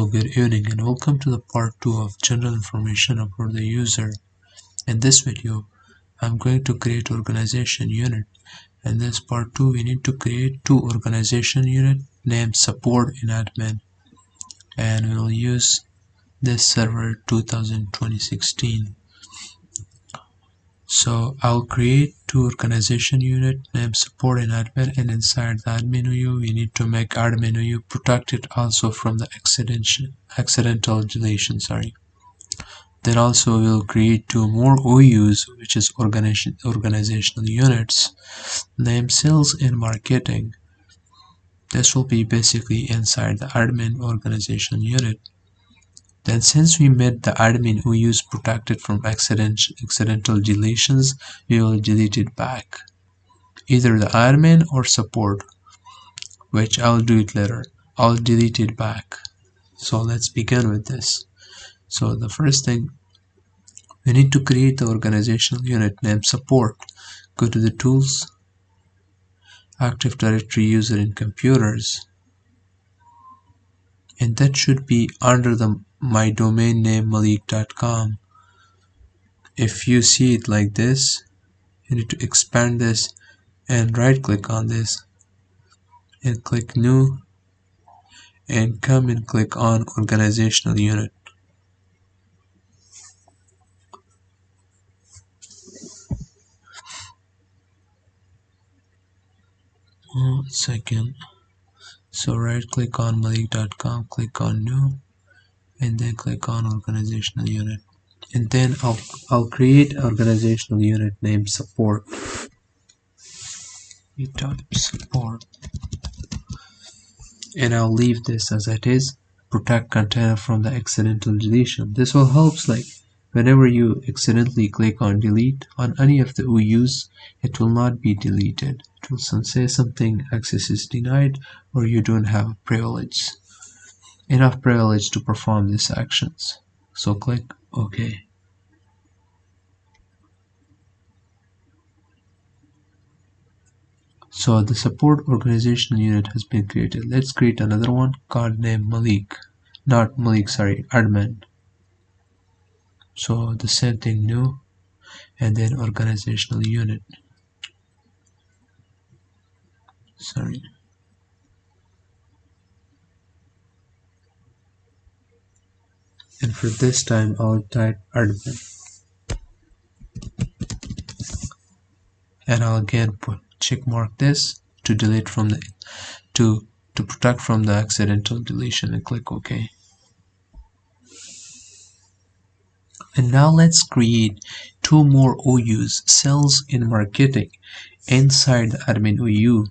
Hello, good evening and welcome to the part 2 of general information about the user. In this video, I'm going to create organization unit. In this part 2, we need to create two organization unit named support in admin, and we'll use this server 2016. So I'll create two organization unit named support in admin, and inside the admin OU we need to make admin OU protected also from the accidental deletion. Then also we'll create two more OUs, which is organizational units named sales and marketing. This will be basically inside the admin organization unit. Then since we made the admin OUs protected from accidental deletions, we will delete it back, either the admin or support, which I'll do it later. I'll delete it back. So let's begin with this. So the first thing, we need to create the organizational unit named support. Go to the tools, Active Directory user in computers, and that should be under the my domain name malik.com. If you see it like this, you need to expand this and right click on this and click new and come and click on organizational unit. One second. So right click on malik.com, click on new, and then click on organizational unit. And then I'll create organizational unit named support. We type support, and I'll leave this as it is. Protect container from the accidental deletion. This will help, like whenever you accidentally click on delete on any of the OUs, it will not be deleted. It will say something, access is denied, or you don't have enough privilege to perform these actions. So click OK. So the support organizational unit has been created. Let's create another one called name Malik. Not Malik, sorry, admin. So the same thing, new, and then organizational unit. Sorry. And for this time I'll type admin. And I'll again check mark this to delete from the to protect from the accidental deletion and click OK. And now let's create two more OUs, sales and marketing, inside the admin OU.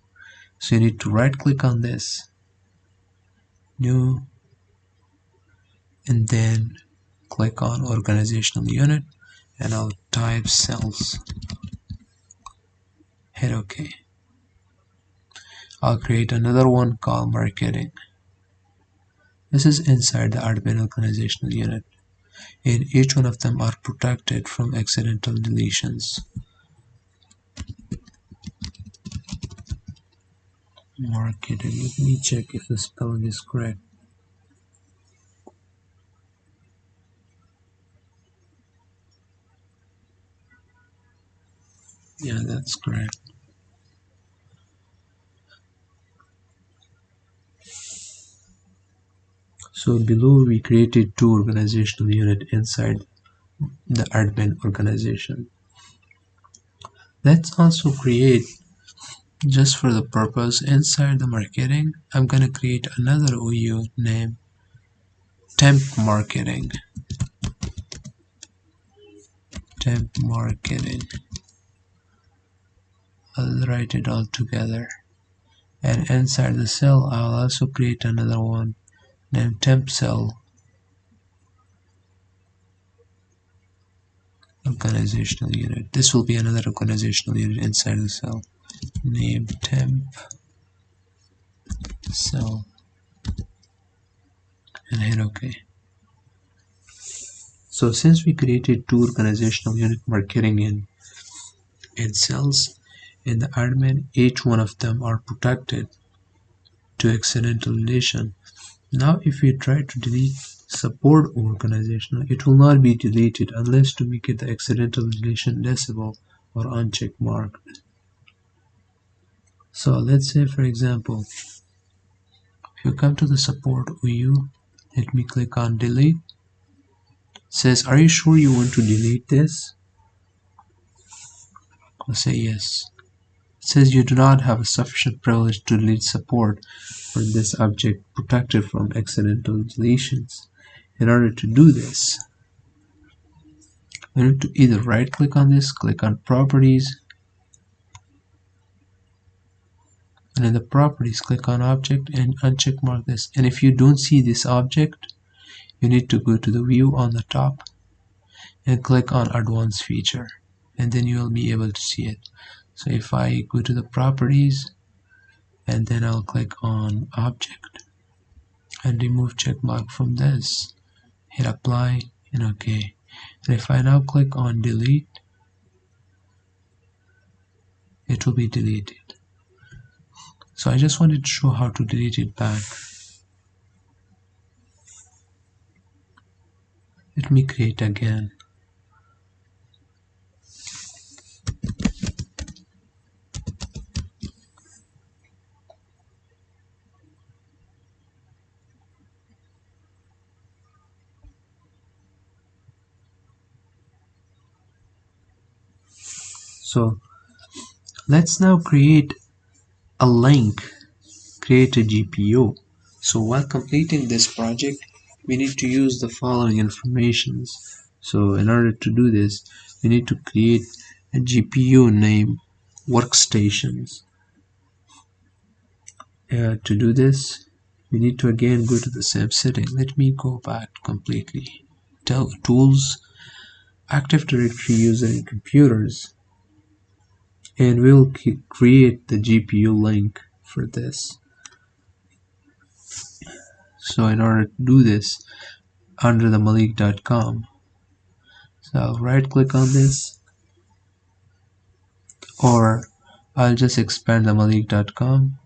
So you need to right click on this, new, and then click on organizational unit, and I'll type sales. Hit OK. I'll create another one called marketing. This is inside the admin organizational unit, and each one of them are protected from accidental deletions. Marketing, let me check if the spelling is correct. Yeah, that's correct. So below we created two organizational units inside the admin organization. Let's also create, just for the purpose, inside the marketing, I'm going to create another OU named temp marketing. Temp marketing. I'll write it all together. And inside the cell, I'll also create another one named temp cell. Organizational unit. This will be another organizational unit inside the cell. Name temp cell. And hit OK. So since we created two organizational unit, marketing and sales, in the admin, each one of them are protected to accidental deletion. Now if we try to delete support organizational, it will not be deleted unless to make it the accidental deletion disabled or uncheck marked. So let's say for example, if you come to the support OU, let me click on delete. It says, are you sure you want to delete this? I'll say yes. It says you do not have a sufficient privilege to delete support for this object protected from accidental deletions. In order to do this, you need to either right click on this, click on properties, and in the properties click on object and uncheck mark this. And if you don't see this object, you need to go to the view on the top and click on advanced feature, and then you will be able to see it. So if I go to the properties and then I'll click on object and remove check mark from this, hit apply and OK. And if I now click on delete, it will be deleted. So I just wanted to show how to delete it back. Let me create again. So let's now create a link, create a GPO. So while completing this project, we need to use the following informations. So in order to do this, we need to create a GPU name workstations. To do this, we need to again go to the same setting. Let me go back completely. Tools, Active Directory user and computers, and we'll create the GPU link for this. So in order to do this, under the Malik.com, so I'll right click on this, or I'll just expand the Malik.com,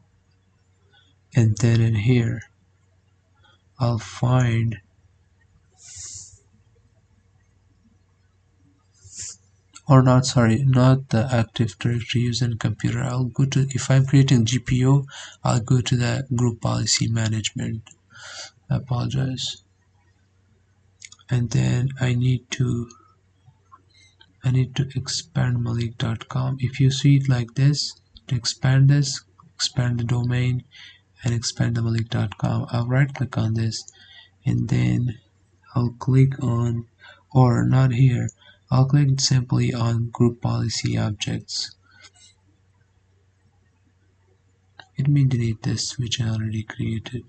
and then in here I'll find not the Active Directory user and computer. I'll go to, if I'm creating GPO, I'll go to the group policy management. I apologize. And then I need to expand Malik.com. If you see it like this, to expand this, expand the domain and expand the Malik.com, I'll right click on this and then I'll click on, or not here, I'll click simply on group policy objects. Let me delete this which I already created.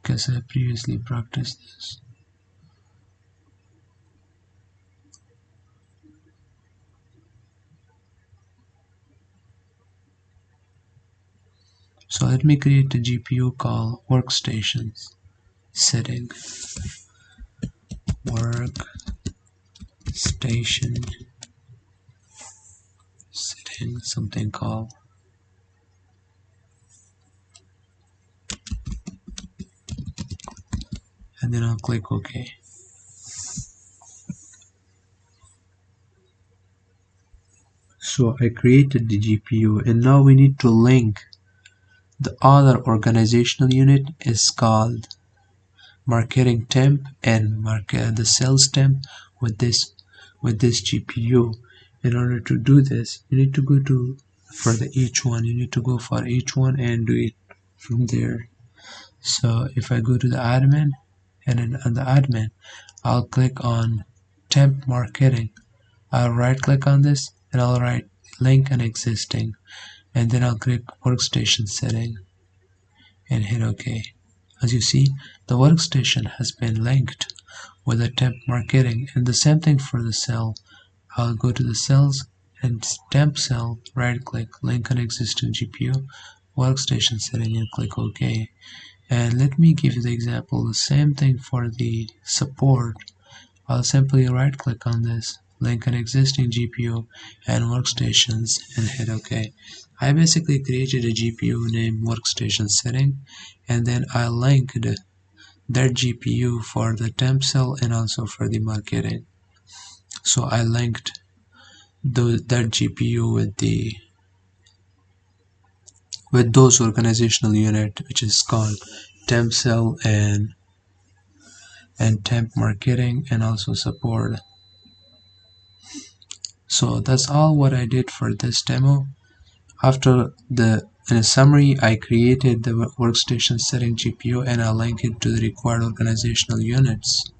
Because I previously practiced this. So let me create a GPU call workstations setting, workstation setting, something called, and then I'll click OK. So I created the GPU, and now we need to link the other organizational unit is called marketing temp and the sales temp with this GPU. In order to do this, you need to go to for each one. You need to go for each one and do it from there. So if I go to the admin, and then on the admin, I'll click on temp marketing. I'll right click on this and I'll write link an existing, and then I'll click workstation setting and hit OK. As you see, the workstation has been linked with the temp marketing, and the same thing for the cell. I'll go to the cells and temp cell, right click, link an existing GPU, workstation setting and click OK. And let me give you the example, the same thing for the support. I'll simply right click on this link an existing GPO and workstations, and hit OK. I basically created a GPU named workstation setting, and then I linked that GPU for the temp cell and also for the marketing. So I linked that GPU with those organizational unit, which is called temp cell and temp marketing and also support. So that's all what I did for this demo. In a summary, I created the workstation setting GPU and I linked it to the required organizational units.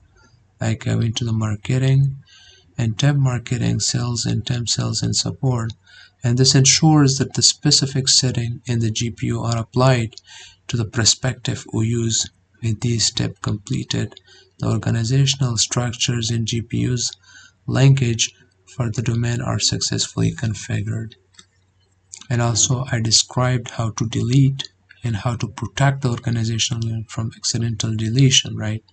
I go into the marketing and temp marketing cells and temp cells and support, and this ensures that the specific setting in the GPU are applied to the prospective OUs. With these steps completed, the organizational structures in GPU's linkage for the domain are successfully configured. And also I described how to delete and how to protect the organizational unit from accidental deletion, right?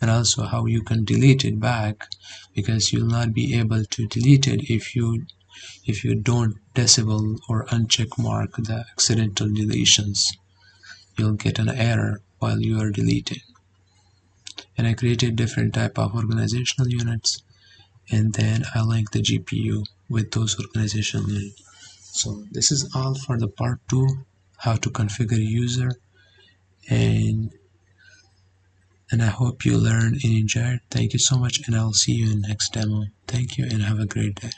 And also how you can delete it back, because you'll not be able to delete it if you don't disable or uncheck mark the accidental deletions. You'll get an error while you are deleting. And I created different type of organizational units, and then I linked the GPU with those organizational units. So this is all for the part 2, how to configure a user, and I hope you learned and enjoyed. Thank you so much, and I'll see you in the next demo. Thank you and have a great day.